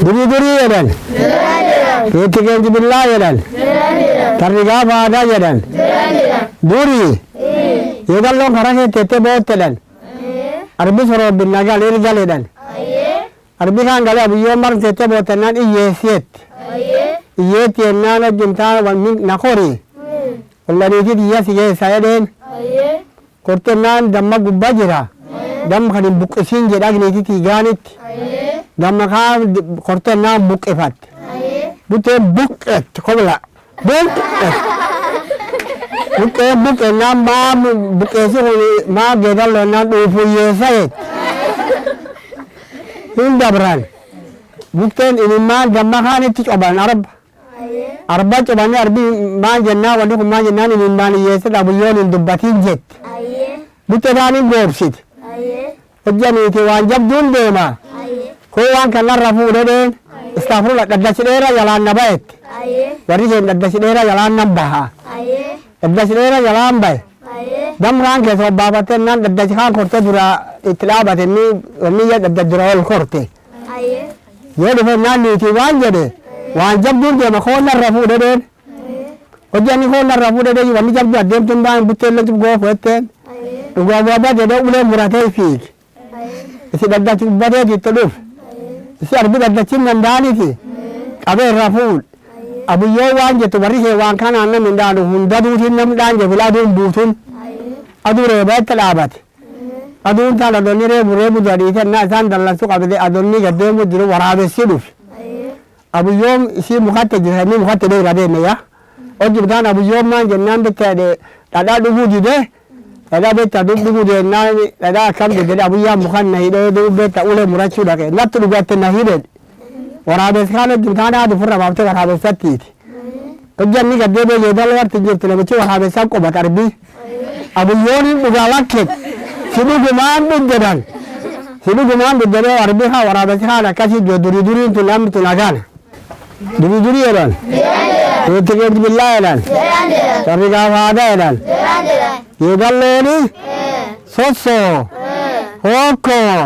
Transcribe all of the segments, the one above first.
Duri duri jedhan. Itti keenji billaa jedhan. Tarrigaa faadaa jedhan. Duri. Yeedalloon karaa keettee bootedhan. Arbi soroobbin nagaa leeri galeedhan. Arbi kaan galee abiyyoon martettee bootennaan iyyeessiyetti. Iyyeetti yennaan hojjumtaa nakori. Ollaniitit iyyasi keessa jedheen. Kortennaan damma gubbaa jira. Damma kan hin buqqisiin jedha agniititti higaanitti. Damma kaa kortennaan buqqifatti. Buteen buqqetti kobla. Buqqetti. Buqqennaan maa buqqeessi maa geedalloonnaan dhuufuyyeessa jetti. Hin dabran. Buqqeen imimmaan damma kaanitti coban arba. Arba cobanii arbi maan jennaan wanti kun maan jennaan imimmaan hiyyeessa abiyyoon hin dubbatiin jetti. Buqqeedhaan hin goobsiti. Hojjaniiti waan jabduun deema. Koo waan kanarra fuudhedheen istaafurula dhaddachidheera jalaan na ba'etti. Warri isheen dhaddachidheera jalaan nan baha. Dhaddachidheera jalaan bahe. Damkaan keessa obbaafattennaan dhaddachi kaan korte dura itti dhaabate wanni dhaddach dura ol korte. Yoo dhufennaan niitii waan jedhe waan jabduun deema koonnarra fuudhedheen. Hojjanni koonnarra fuudhedheen wanni jabdu addeemtuun baan butteellee goofu jetteen. Dhugaa bu'aa jedhee ulee muratee fiigi. Isi dhaddachi ubbatee jitte dhufe. Isi arbi dhaddachin danda'aniti qabee irra fuudhe. Abiyyoo waan jettu warri ishee waan kanaan namni hin dhaanu hunda duutiin namni dhaan jedhu aduun buutuun aduu reebaa itti dhaabate. Aduun taan adoonni reebu dadhiitennaa isaan dallansuu qabate adoonni gaddeemu jiru waraabessi dhufe. Abiyyoon isii mukatte jiranii mukatte dheeraa deeme yaa. Hojjetaan abiyyoon maan jennaan beektaa dhadhaa dhuguu didee dhadhaa beektaa dhuguu deennaan dhadhaa akkam jedhee abiyyaan mukan na hidhee beektaa ulee murachuu dhaqee natti dhugaatti na hidhee. Waraabes kaan hojjetaan haadhu furra baaftee waraabessattiiti. Hojjanni gaddeebee geedallee warti jirti namichi waraabessaan qobata arbii. Abiyyoon hin dhugaa lakkeet si dhugumaan dhuggedan. Si dhugumaan dhuggedee arbii haa waraabessi haan akkasii duriin tun namni tun agaan. Durii jedhan. Itti keenji billaa jedhan. Tarrigaa faadaa jedhan. Geedallooni sossoo hookkoo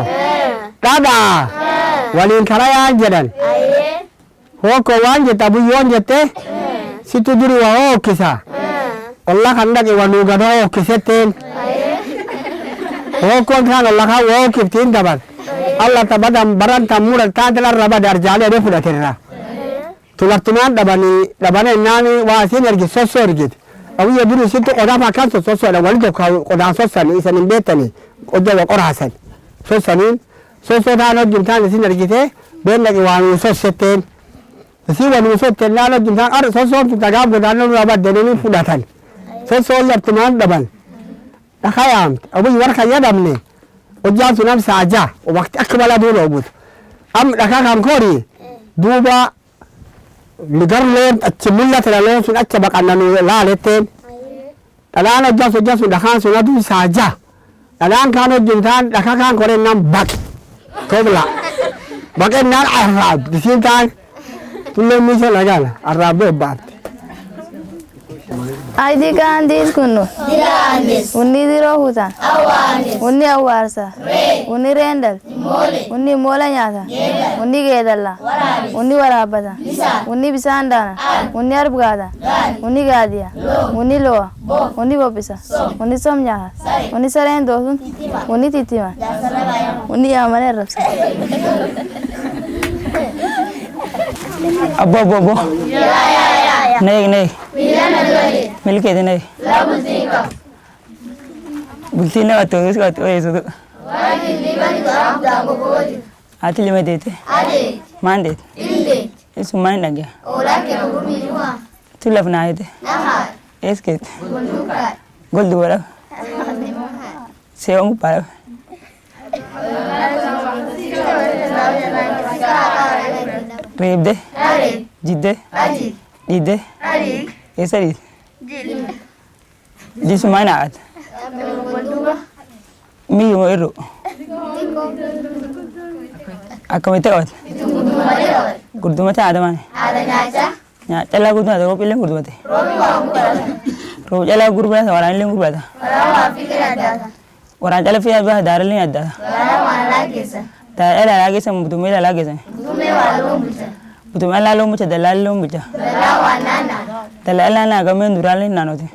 dhadhaa waliin karayaan jedhan. Hookkoo waan jette abiyyoon jette situ duri waa hookkisa. Olla kan dhaqe waluu gada hookkisetteen. Hookkoon kaan olla kaan waa hookkiftiin daban. Alla tabadan barantan mura taatilarra bada arjaalee dhee fudhatirra. Tulattumaan dhabanii naani waa isin ergi sossoo ergite. Abiyya duri isitti qodaaf akkan sossoodha wali tokko qodaan sossanii isan hin beektanii qodda qoraasan. Sossaniin sossoo taan hojjumtaan isin ergite beellaqi waan sossetteen. Isin waan sossettennaan hojjumtaan ar sossoon tun dhagaa godaannoo nurraa baddanii fudhatan. Sossoon laftumaan dhaban. Dhakaa yaamte abiyyi warra yadamne hojjaan sun am saajaa waqti akka balaa duula obutu. Am dhakaa kan koori duuba ligarloon achi mul'ata dhaloon sun acha baqannanu laaletteen. Dhalaan hojjaan sun dhakaan sun aduu saajaa. Dhalaan kaan hojjumtaan dhakaa kaan korennaan baqe. Tobla. Baqennaan arraab disiin taan tulleen miisa lagala arraabdee obbaafte. Aidi kaandis kunu. Unni diroo hutan. Unni awwaarsa. Unni reendal. Unni moola nyaata. Unni geedalla. Unni waraabbata. Unni bisaan daana. Unni arbgaata. Unni gaadiya. Unni lo'a. Unni bobbisa. Unni som nyaata. Unni sareen doosun. Unni tittima. Unni yaamane rabsa. Abbo. Neeg. Milkeeti neeg. Bultiin nama ta'us qaatu eessutu. Ati lima deete. Maan deete. Eessuun maan hin dhagee. Tu laf naa hete. Ees keete. Goldu godhaf. Seewwan gubbaadhaf. Reebde. Jidde. Dhiidde. Eessa dhiite? Jiisu maan haadha? Miyyuma irru. Akkamitti qabate? Gurdumate haadha maani? Callaa gurdumate roobni illee gurdumate? Roob callaa gurgurata waraan illee gurgurata? Waraan cala fi addaata daaraa illee addaata? Ta ela lagi sam butume ela lagi sam. Butume ela lo mucha dalal lo mucha. Dalal na ga men durale nanoti.